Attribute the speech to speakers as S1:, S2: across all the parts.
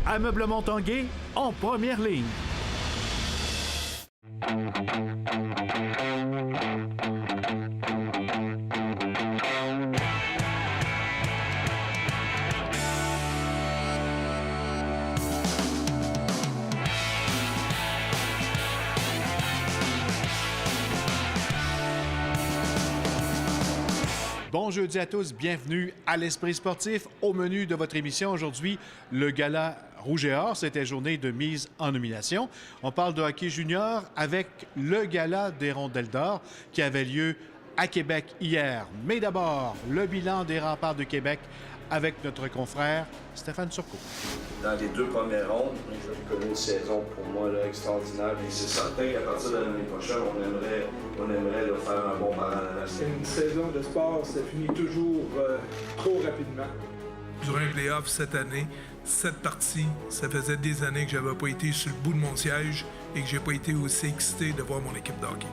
S1: Ameublement Tanguay en première ligne. Bon jeudi à tous, bienvenue à l'Esprit sportif. Au menu de votre émission aujourd'hui, le gala Rouge et Or, c'était journée de mise en nomination. On parle de hockey junior avec le gala des Rondelles d'Or qui avait lieu à Québec hier. Mais d'abord, le bilan des Remparts de Québec avec notre confrère Stéphane Turcot.
S2: Dans les deux premières rondes, j'ai connu une saison pour moi là, extraordinaire. Et c'est certain qu'à partir de l'année prochaine, on aimerait là, faire un bon parallèle.
S3: Une saison de sport, ça finit toujours trop rapidement.
S4: Durant les playoffs cette année, cette partie, ça faisait des années que j'avais pas été sur le bout de mon siège et que j'ai pas été aussi excité de voir mon équipe de hockey.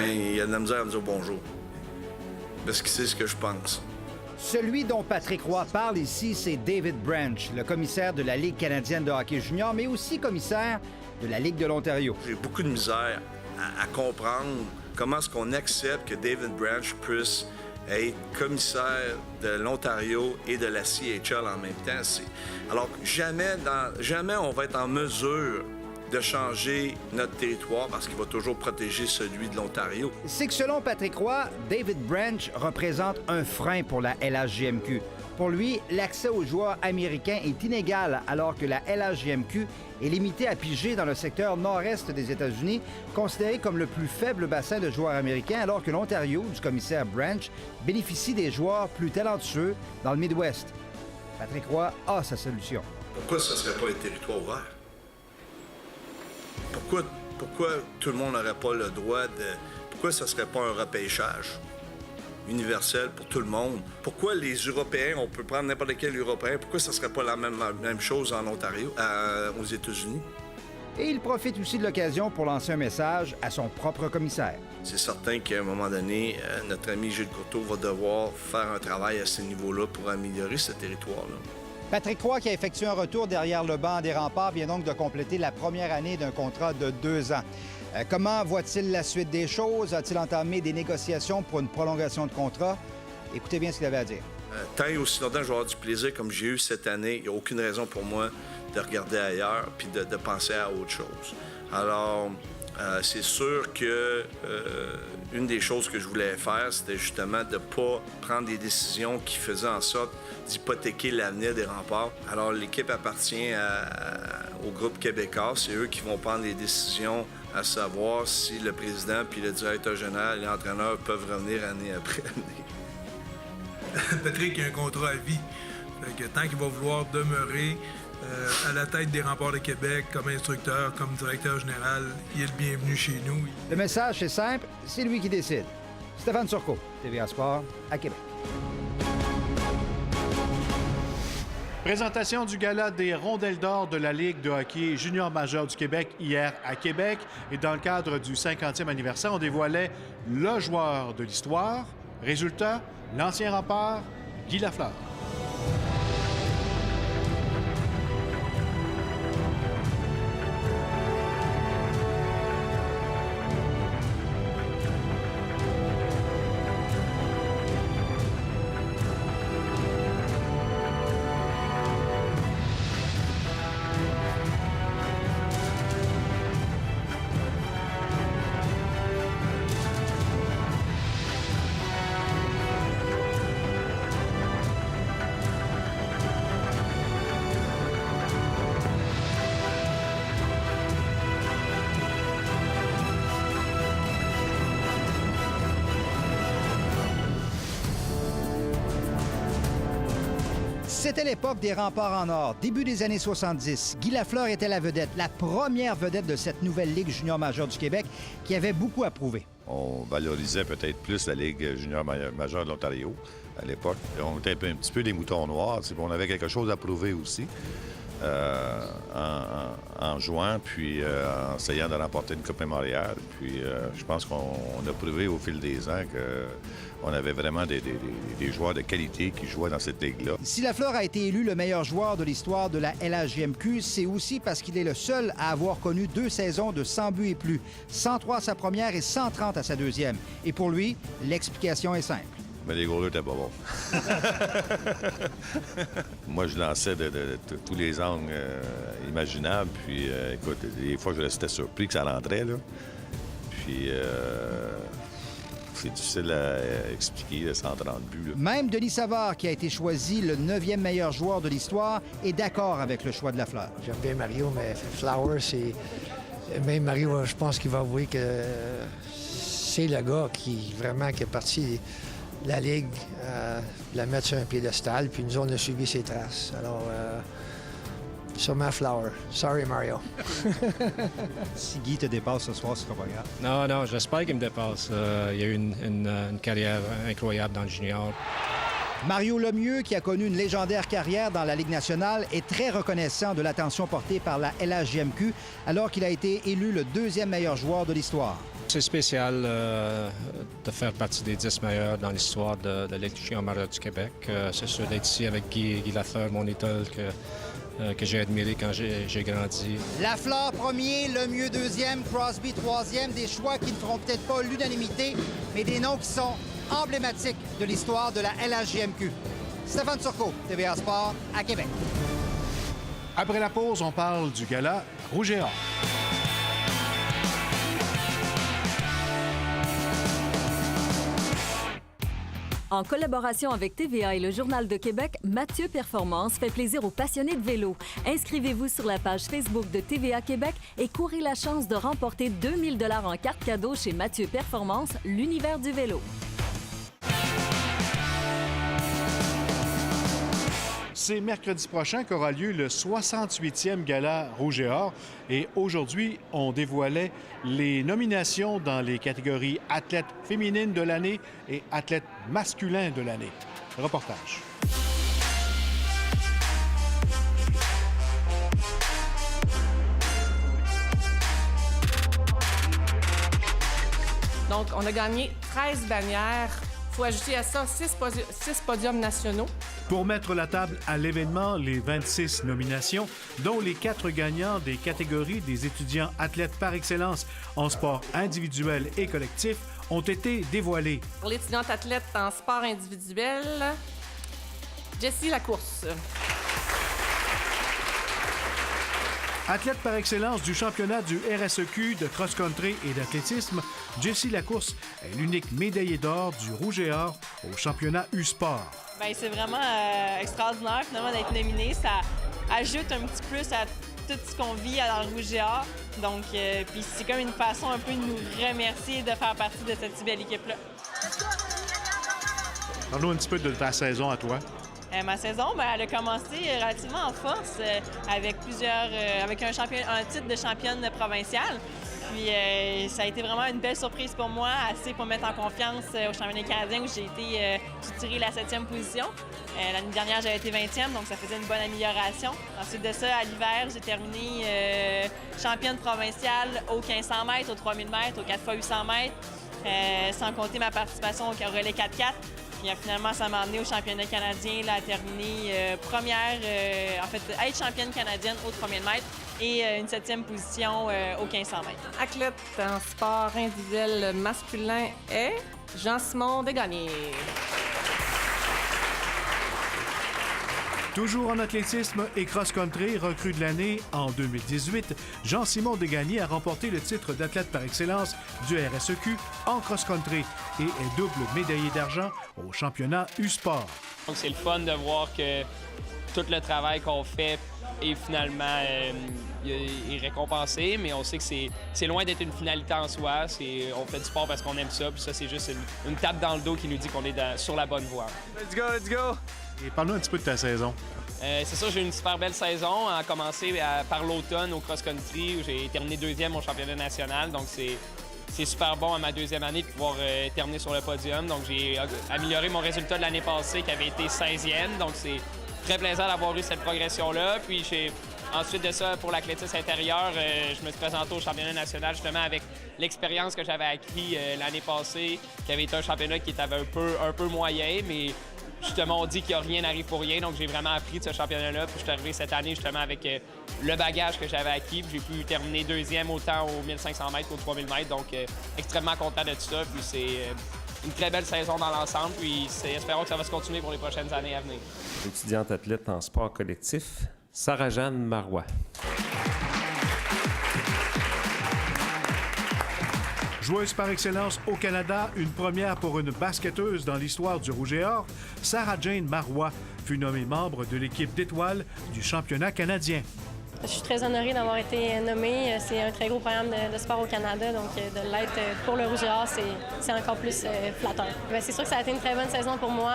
S2: Il y a de la misère à me dire bonjour. Parce qu'il sait ce que je pense.
S5: Celui dont Patrick Roy parle ici, c'est David Branch, le commissaire de la Ligue canadienne de hockey junior, mais aussi commissaire de la Ligue de l'Ontario.
S2: J'ai beaucoup de misère à comprendre comment est-ce qu'on accepte que David Branch puisse être commissaire de l'Ontario et de la CHL en même temps. Alors, jamais on va être en mesure de changer notre territoire parce qu'il va toujours protéger celui de l'Ontario.
S5: C'est que selon Patrick Roy, David Branch représente un frein pour la LHJMQ. Pour lui, l'accès aux joueurs américains est inégal alors que la LHJMQ est limitée à piger dans le secteur nord-est des États-Unis, considéré comme le plus faible bassin de joueurs américains, alors que l'Ontario, du commissaire Branch, bénéficie des joueurs plus talentueux dans le Midwest. Patrick Roy a sa solution.
S2: Pourquoi ce ne serait pas un territoire ouvert? Pourquoi tout le monde n'aurait pas le droit de... Pourquoi ce ne serait pas un repêchage universel pour tout le monde? Pourquoi les Européens, on peut prendre n'importe quel Européen, pourquoi ce ne serait pas la même chose en Ontario, aux États-Unis?
S5: Et il profite aussi de l'occasion pour lancer un message à son propre commissaire.
S2: C'est certain qu'à un moment donné, notre ami Gilles Courteau va devoir faire un travail à ce niveau-là pour améliorer ce territoire-là.
S5: Patrick Roy, qui a effectué un retour derrière le banc des Remparts, vient donc de compléter la première année d'un contrat de 2 ans. Comment voit-il la suite des choses? A-t-il entamé des négociations pour une prolongation de contrat? Écoutez bien ce qu'il avait à dire.
S2: Tant et aussi longtemps que je vais avoir du plaisir comme j'ai eu cette année, il n'y a aucune raison pour moi de regarder ailleurs puis de penser à autre chose. Alors, c'est sûr que une des choses que je voulais faire, c'était justement de ne pas prendre des décisions qui faisaient en sorte d'hypothéquer l'avenir des Remparts. Alors, l'équipe appartient au groupe québécois. C'est eux qui vont prendre les décisions à savoir si le président puis le directeur général et l'entraîneur peuvent revenir année après année.
S4: Patrick a un contrat à vie. Fait que tant qu'il va vouloir demeurer à la tête des Remparts de Québec comme instructeur, comme directeur général, il est le bienvenu chez nous.
S5: Le message, c'est simple, c'est lui qui décide. Stéphane Turcot, TVA Sport, à Québec.
S1: Présentation du gala des Rondelles d'Or de la Ligue de hockey junior majeur du Québec hier à Québec. Et dans le cadre du 50e anniversaire, on dévoilait le joueur de l'histoire. Résultat, l'ancien rempart, Guy Lafleur.
S5: C'était l'époque des Remparts en or, début des années 70. Guy Lafleur était la vedette, la première vedette de cette nouvelle Ligue junior majeure du Québec qui avait beaucoup à prouver.
S6: On valorisait peut-être plus la Ligue junior majeure de l'Ontario à l'époque. On était un petit peu des moutons noirs, on avait quelque chose à prouver aussi. en jouant, puis en essayant de remporter une Coupe Memorial. Puis je pense qu'on a prouvé au fil des ans qu'on avait vraiment des joueurs de qualité qui jouaient dans cette ligue-là.
S5: Si Lafleur a été élu le meilleur joueur de l'histoire de la LHJMQ, c'est aussi parce qu'il est le seul à avoir connu 2 saisons de 100 buts et plus, 103 à sa première et 130 à sa deuxième. Et pour lui, l'explication est simple.
S6: Mais les goalers étaient pas bons. Moi, je lançais de tous les angles imaginables. Puis, écoute, des fois, je restais surpris que ça rentrait, là. Puis, c'est difficile à expliquer, le 130 buts. Là.
S5: Même Denis Savard, qui a été choisi le 9e meilleur joueur de l'histoire, est d'accord avec le choix de Lafleur.
S7: J'aime bien Mario, mais Flower, c'est... Même Mario, je pense qu'il va avouer que c'est le gars qui est parti de la Ligue, la mettre sur un piédestal, puis nous, on a suivi ses traces. Alors, sûrement Flower. Sorry, Mario.
S5: Si Guy te dépasse ce soir, ce sera pas grave.
S8: Non, j'espère qu'il me dépasse. Il a eu une carrière incroyable dans le junior.
S5: Mario Lemieux, qui a connu une légendaire carrière dans la Ligue nationale, est très reconnaissant de l'attention portée par la LHJMQ alors qu'il a été élu le 2e meilleur joueur de l'histoire.
S8: C'est spécial de faire partie des 10 meilleurs dans l'histoire de la Ligue junior majeure du Québec. C'est sûr d'être ici avec Guy Lafleur, mon idole, que j'ai admiré quand j'ai grandi.
S5: Lafleur premier, Lemieux 2e, Crosby 3e, des choix qui ne feront peut-être pas l'unanimité, mais des noms qui sont emblématiques de l'histoire de la LHJMQ. Stéphane Turcot, TVA Sport, à Québec.
S1: Après la pause, on parle du gala Rouge et Or.
S9: En collaboration avec TVA et le Journal de Québec, Mathieu Performance fait plaisir aux passionnés de vélo. Inscrivez-vous sur la page Facebook de TVA Québec et courez la chance de remporter 2000 $ en carte cadeau chez Mathieu Performance, l'univers du vélo.
S1: C'est mercredi prochain qu'aura lieu le 68e Gala Rouge et Or. Et aujourd'hui, on dévoilait les nominations dans les catégories athlète féminine de l'année et athlète masculin de l'année. Reportage.
S10: Donc, on a gagné 13 bannières. Il faut ajouter à ça 6 podiums nationaux.
S1: Pour mettre la table à l'événement, les 26 nominations, dont les 4 gagnants des catégories des étudiants athlètes par excellence en sport individuel et collectif, ont été dévoilées.
S10: Pour l'étudiante athlète en sport individuel, Jessie Lacourse.
S1: Athlète par excellence du championnat du RSEQ de cross-country et d'athlétisme, Jessie Lacourse est l'unique médaillée d'or du Rouge et Or au championnat U-Sport.
S11: Bien, c'est vraiment extraordinaire finalement d'être nominé. Ça ajoute un petit plus à tout ce qu'on vit dans le Rouge et Or. Donc, puis c'est comme une façon un peu de nous remercier de faire partie de cette si belle équipe-là.
S1: Parle-nous un petit peu de ta saison à toi.
S11: Ma saison, elle a commencé relativement en force avec un titre de championne provinciale. Puis ça a été vraiment une belle surprise pour moi, assez pour me mettre en confiance au championnat canadien où j'ai tiré la 7e position. L'année dernière, j'avais été 20e, donc ça faisait une bonne amélioration. Ensuite de ça, à l'hiver, j'ai terminé championne provinciale aux 1500 mètres, aux 3000 mètres, aux 4x800 mètres, sans compter ma participation au relais 4x4. Puis finalement, ça m'a amené au championnat canadien, là, à terminer première, être championne canadienne aux 3000 mètres et une 7e position aux 1500 mètres.
S10: Athlète en sport individuel masculin est Jean-Simon Desgagnés.
S1: Toujours en athlétisme et cross-country, recrue de l'année en 2018, Jean-Simon Desgagnés a remporté le titre d'athlète par excellence du RSEQ en cross-country et est double médaillé d'argent au championnat U-Sport.
S12: Donc c'est le fun de voir que tout le travail qu'on fait est finalement est récompensé, mais on sait que c'est loin d'être une finalité en soi. On fait du sport parce qu'on aime ça, puis ça, c'est juste une tape dans le dos qui nous dit qu'on est sur la bonne voie.
S1: Let's go, let's go! Et parle-nous un petit peu de ta saison.
S12: C'est ça, j'ai eu une super belle saison. A commencé par l'automne au cross-country où j'ai terminé 2e au championnat national. Donc c'est super bon à ma 2e année de pouvoir terminer sur le podium. Donc j'ai amélioré mon résultat de l'année passée qui avait été 16e. Donc c'est très plaisant d'avoir eu cette progression-là. Puis Ensuite de ça, pour l'athlétisme intérieur, je me suis présenté au championnat national justement avec l'expérience que j'avais acquis l'année passée, qui avait été un championnat qui était un peu moyen, mais justement, on dit qu'il n'y a rien n'arrive pour rien, donc j'ai vraiment appris de ce championnat-là. Puis je suis arrivé cette année justement avec le bagage que j'avais acquis. J'ai pu terminer deuxième autant aux 1500 mètres qu'aux 3000 mètres, donc extrêmement content de tout ça. Puis c'est une très belle saison dans l'ensemble, puis espérons que ça va se continuer pour les prochaines années à venir.
S13: Étudiante athlète en sport collectif, Sarah-Jeanne Marois.
S1: Joueuse par excellence au Canada, une première pour une basketteuse dans l'histoire du Rouge et Or, Sarah-Jane Marois fut nommée membre de l'équipe d'étoiles du championnat canadien.
S14: Je suis très honorée d'avoir été nommée. C'est un très gros programme de sport au Canada, donc de l'être pour le Rouge et Or, c'est encore plus flatteur. C'est sûr que ça a été une très bonne saison pour moi.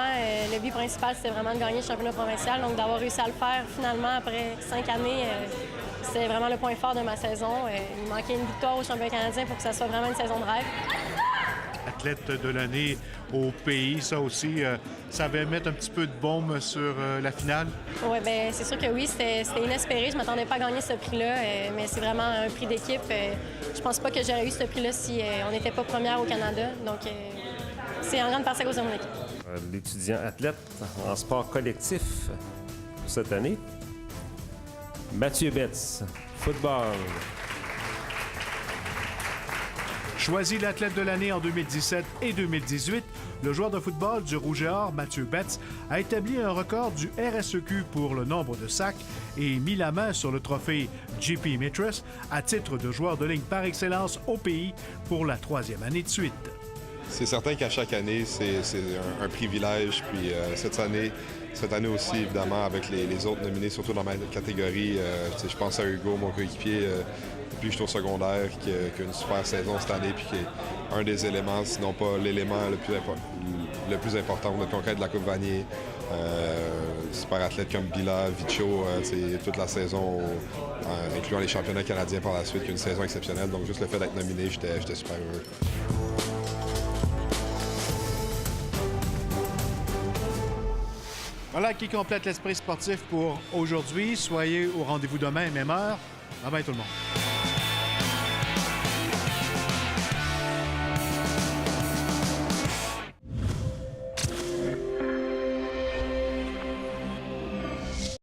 S14: Le but principal, c'était vraiment de gagner le championnat provincial, donc d'avoir réussi à le faire finalement après 5 années, c'était vraiment le point fort de ma saison. Il manquait une victoire au championnat canadien pour que ça soit vraiment une saison de rêve.
S1: Athlète de l'année au pays, ça aussi, ça va mettre un petit peu de baume sur la finale?
S14: Oui, bien, c'est sûr que oui, c'était inespéré. Je ne m'attendais pas à gagner ce prix-là, mais c'est vraiment un prix d'équipe. Je pense pas que j'aurais eu ce prix-là si on n'était pas première au Canada. Donc, c'est en grande partie à cause de mon équipe.
S13: L'étudiant athlète en sport collectif pour cette année, Mathieu Betts, football.
S1: Choisi l'athlète de l'année en 2017 et 2018, le joueur de football du Rouge et Or, Mathieu Betts, a établi un record du RSEQ pour le nombre de sacs et mis la main sur le trophée J.P. Mitras à titre de joueur de ligne par excellence au pays pour la 3e année de suite.
S15: C'est certain qu'à chaque année, c'est un privilège. Puis cette année aussi, évidemment, avec les autres nominés, surtout dans ma catégorie, je pense à Hugo, mon coéquipier, depuis que je suis au secondaire, qui a une super saison cette année, puis qui est un des éléments, sinon pas l'élément le plus important de notre conquête de la Coupe Vanier. Super athlètes comme Bila, Vicho, toute la saison, incluant les championnats canadiens par la suite, qui est une saison exceptionnelle. Donc juste le fait d'être nominé, j'étais super heureux.
S1: Voilà qui complète l'esprit sportif pour aujourd'hui. Soyez au rendez-vous demain, même heure. Bye bye tout le monde.